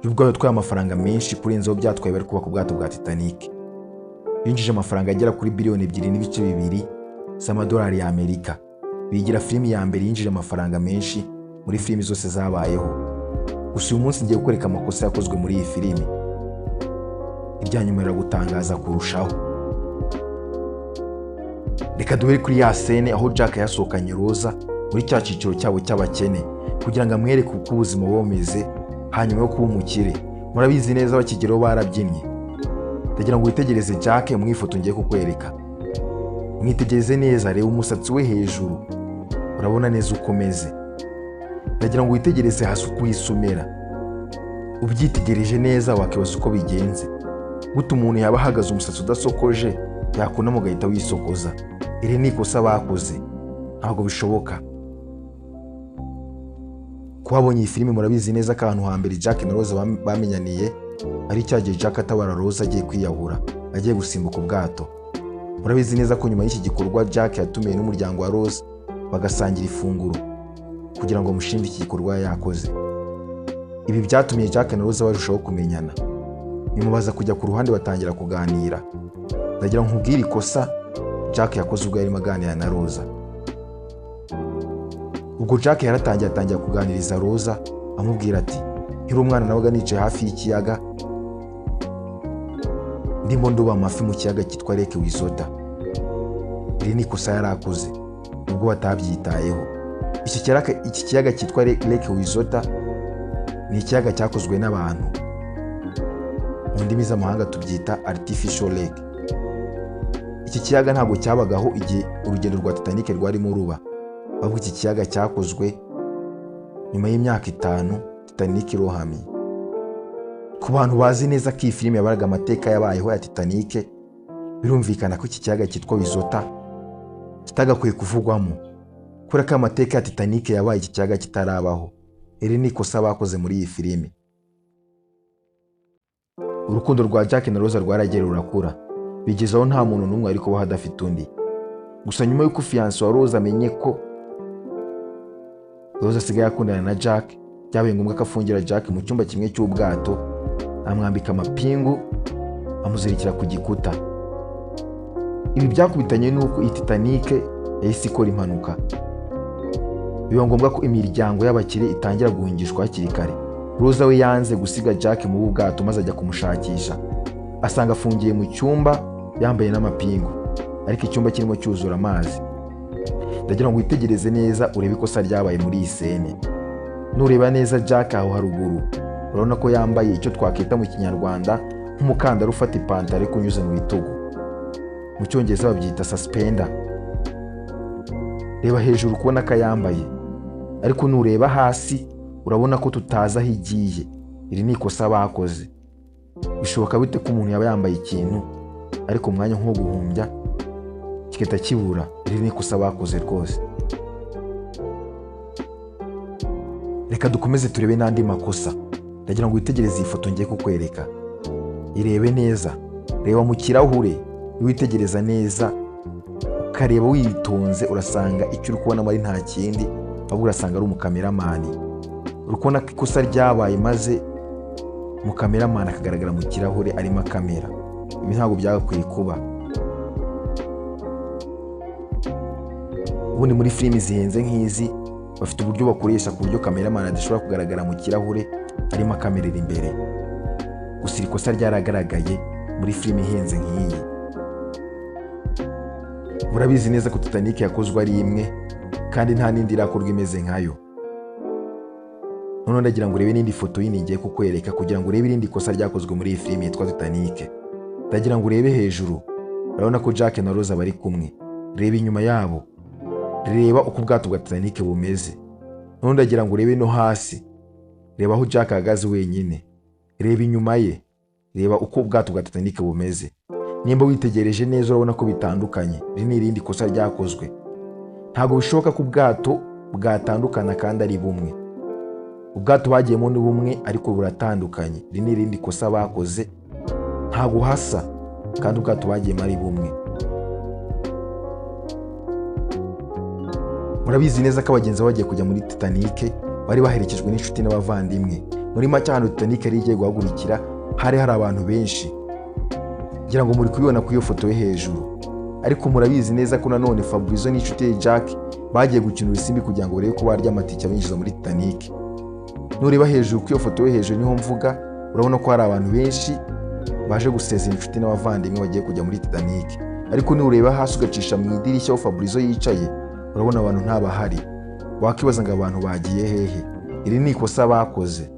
ubwayo yatwaye amafaranga menshi kurenzaho byatwaye bari kubaka ubwato bwa Titanic. Yinjije amafaranga agera kuri biliyoni 2.2 z'amadolari y'Amerika. Bigira filimi ya mbere yinjije amafaranga menshi muri filimi zose zabayeho. Gusa uyu munsi ngiye kwereka amakosa yakozwe muri iyi filimi. Ibyanyuma gutangaza kurushaho. Reka duhere kuri ya scene aho Jack yasohokanye Rosa muri cya cyiciro cyabo cy'abakene kugira ngo amwereke uko ubuzima bumeze hanyuma yo kuba umukire. Murabizi neza bakigeraho barabyinnye. Ndagira ngo witegereze Jack mu ifoto ngiye kukwereka. Mwitegereze neza, reba umusatsi we hejuru, urabona neza uko umeze. Ndagira ngo witegereze hasi uko yisumera. Ubyitegereje neza wakibaza uko bigenze. Gute umuntu yaba ahagaze umusatsi udasokoje yakunama ugahita wisokoza? Iri ni ikosa bakoze, ntabwo bishoboka. Kubabonye iyi filimi murabizi neza ko ahantu hambere Jack na Rose bamenyaniye ari cyagiye Jack atabara Rose agiye kwiyahura, agiye gusimbuka ubwato. Murabizi neza ko nyuma y'iki gikorwa Jack yatumiye n'umuryango wa Rose bagasangira ifunguro kugira ngo mushimbe iki gikorwa yakoze. Ibi byatumye Jack na Rose barushaho kumenyana. Bimubaza kujya ku ruhande batangira kuganira. Ndagira ngo nkubwire ikosa Jack yakoze ubwo yarimo aganira na Rosa. Ubwo Jack atangira kuganiriza Rosa amubwira ati, "Nkiri umwana nabaga nicaye hafi y'ikiyaga ndimo nduba amafi mu kiyaga cyitwa Lake Wizota." Iri ni ikosa yarakoze ubwo batabyitayeho. Iki kiyaga cyitwa Lake Wizota ni ikiyaga cyakozwe n'abantu. Mu ndimi z'amahanga tubyita artificial lake. Iki kiyaga ntabwo cyabagaho igihe urugendo rwa Titanic rwarimo ruba. Ahubwo iki kiyaga cyakozwe nyuma y'imyaka 5 Titanic irohamye. Ku bantu bazi neza ko iyi filimi yabaraga amateka yabayeho ya Titanic, birumvikana ko iki kiyaga cyitwa Wizota kitagakwiye kuvugwamo kubera ko amateka ya Titanic yabaye iki kiyaga kitarabaho. Iri ni ikosa bakoze muri iyi filimi. Urukundo rwa Jack na Rose rwaragera rurakura, bigezaho nta muntu n'umwe ariko kubaho adafite undi. Gusa nyuma y'uko fiancé wa Rose amenye ko Rose asigaye akundana na Jack, byabaye ngombwa ko afungira Jack mu cyumba kimwe cy'ubwato, amwambika amapingu, amuzirikira ku gikuta. Ibi byakubitanye n'uko iyi Titanic yahise ikora impanuka. Biba ngombwa ko imiryango y'abakire itangira guhingishwa hakiri kare. Rose we yanze gusiga Jack mu bwato maze ajya kumushakisha. Asanga afungiye mu cyumba yambaye n'amapingu, ariko icyumba kirimo cyuzura amazi. Ndagira ngo witegereze neza urebe ikosa ryabaye muri iyi scene. Nureba neza Jack aho haruguru, urabona ko yambaye icyo twakita mu Kinyarwanda nk'umukandara ufata ipantaro ariko unyuze mu bitugu. Mu Cyongereza babyita suspender. Reba hejuru kubona ko yambaye, ariko nureba hasi urabona ko tutaza aho igiye. Iri ni ikosa bakoze. Bishoboka bite ko umuntu yaba yambaye ikintu ariko umwanya nko guhumbya kigahita kibura? Iri ni ikosa bakoze rwose. Reka dukomeze turebe n'andi makosa. Ndagira ngo witegereze iyi foto ngiye kukwereka. Irebe neza, reba mu kirahure, witegereza neza, ukareba witonze, urasanga icyo uri kubona ari nta kindi, ahubwo urasanga ari umukameramani. Urukona ko ikosa ryabaye maze umukameramani akagaragara mu kirahure arimo kamera. Ibi ntabwo byagakwiye kuba. Ubundi muri filimi zihenze nk'izi bafite uburyo bakoresha ku buryo kameramani adashobora kugaragara mu kirahure arimo kamerera imbere. Gusa iri kosa ryaragaragaye muri filimi ihenze nk'iyi. Murabizi neza ko Titanic yakozwe ari imwe kandi nta n'indi irakorwa imeze nkayo. None ndagira ngo urebe n'indi foto yindi ngiye kukwereka kugira ngo urebe irindi kosa ryakozwe muri iyi filimi yitwa Titanic. Ndagira ngo urebe hejuru, urabona ko Jack na Rose bari kumwe. Reba inyuma yabo, reba uko ubwato bwa Titanic bumeze. None ndagira ngo urebe no hasi, reba aho Jack ahagaze wenyine. Reba inyuma ye, reba uko ubwato bwa Titanic bumeze. Nimba witegereje neza urabona ko bitandukanye. Iri ni irindi kosa ryakozwe. Ntabwo bishoboka ko ubwato bwatandukana kandi ari bumwe. Ubwato bagiyemo ni bumwe ariko buratandukanye. Iri ni irindi kosa bakoze. Ntabwo hasa kandi ubwato bagiyemo ari bumwe. Murabizi neza ko abagenzi bagiye kujya muri Titanic bari baherekejwe n'inshuti n'abavandimwe. muri make ahantu Titanic yari igiye guhagurukira hari abantu benshi, ngira ngo muri kubibona ku iyo foto yo hejuru. Ariko murabizi neza ko nanone Fabrizio n'inshuti ye Jack bagiye gukina urusimbi kugira ngo barebe ko barya amatike abinjiza muri Titanic. Nureba hejuru ku iyo foto yo hejuru niho mvuga, urabona ko hari abantu benshi baje gusezera inshuti n'abavandimwe bagiye kujya muri Titanic. Ariko nureba hasi ugacisha mu idirishya aho Fabrizio yicaye, urabona abantu ntabahari. Wakibaza ngo abantu bagiye hehe? Iri ni ikosa bakoze.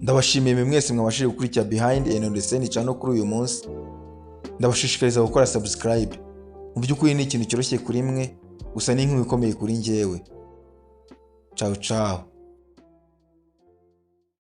Ndabashimiye mwese mwabashije gukurikira Behind Enondeseni channel kuri uyu munsi. Ndabashishikariza gukora subscribe. Mu by'ukuri ni ikintu cyoroshye kuri mwe, gusa ni inkuru ikomeye kuri njyewe. Ciao ciao.